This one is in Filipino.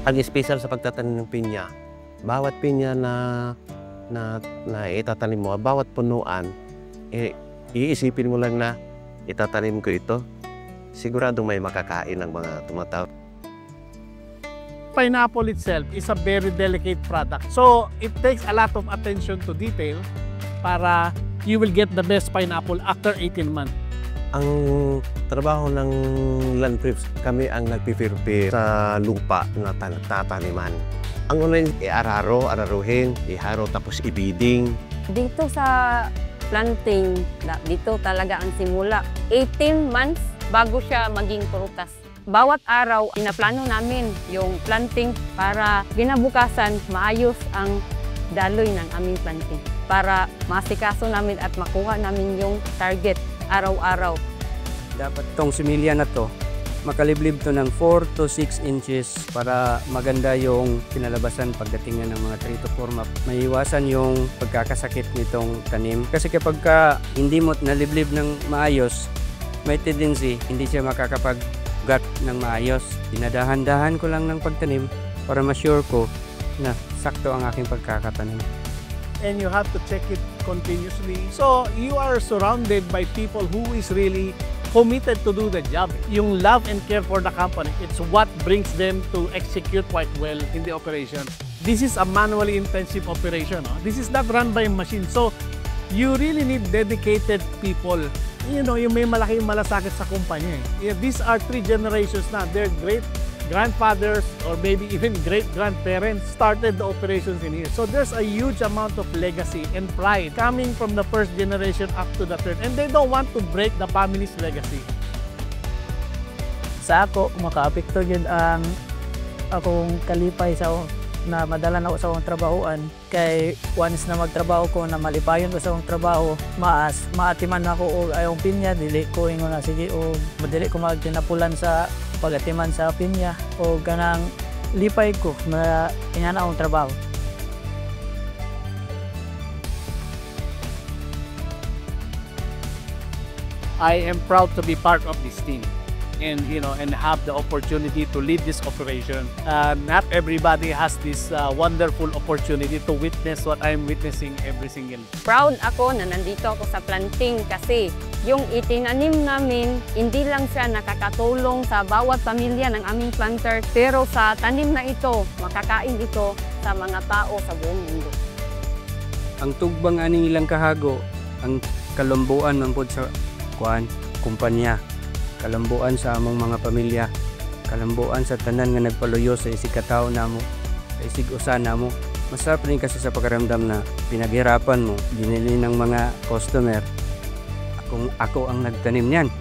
Ang special sa pagtatanim ng pinya, bawat pinya na itatanim mo, bawat punuan, iisipin mo lang na itatanim ko ito. Siguradong may makakain ng mga tumatawag. Pineapple itself is a very delicate product. So, it takes a lot of attention to detail para you will get the best pineapple after 18 months. Ang trabaho ng land preps, kami ang nagpipirpir sa lupa na tataniman. Ang una yung araruhin, iharo tapos ibiding. Dito sa planting, dito talaga ang simula. 18 months bago siya maging prutas. Bawat araw, pinaplano namin yung planting para ginabukasan maayos ang daloy ng aming planting. Para masikaso namin at makuha namin yung target araw-araw. Dapat tong similya na to, makaliblib to ng 4 to 6 inches para maganda yung pinalabasan pagdating ng mga 3 to 4 months. Maiwasan yung pagkakasakit nitong tanim. Kasi kapag hindi mo naliblib ng maayos, may tendency hindi siya makakapag-gut ng maayos. Dinadahan-dahan ko lang ng pagtanim para ma-sure ko na sakto ang aking pagkakatanim. And you have to check it continuously. So, you are surrounded by people who is really committed to do the job. Yung love and care for the company, it's what brings them to execute quite well in the operation. This is a manually intensive operation. No? This is not run by a machine. So, you really need dedicated people. You know, yung may malaking malasakit sa kumpanya. These are 3 generations na. They're great grandfathers or maybe even great-grandparents started the operations in here. So there's a huge amount of legacy and pride coming from the first generation up to the third. And they don't want to break the family's legacy. Sa ako, makaapekto yun ang akong kalipay sa na madala na ako sa akong trabahoan. Kay once na magtrabaho ko, na malipayon ko sa akong trabaho, maatiman ako o ayong pinya, dili ko ingon na sige o madili ko magtinapulan sa pagatiman sa pinya o ganang lipay ko na inana akong trabaho. I am proud to be part of this team and have the opportunity to lead this operation. Not everybody has this wonderful opportunity to witness what I'm witnessing every single day. Proud ako na nandito ako sa planting kasi yung itinanim namin, hindi lang siya nakakatulong sa bawat pamilya ng aming planter, pero sa tanim na ito, makakain ito sa mga tao sa buong mundo. Ang tugbang aning ilang kahago, ang kalambuan man pod sa kumpanya, kalambuan sa among mga pamilya, kalambuan sa tanan nga nagpaluyo sa isig katawo namo, sa isig usa namo. Masarap rin kasi sa pagkaramdam na pinaghirapan mo, binili ng mga customer. Ako ang nagtanim niyan.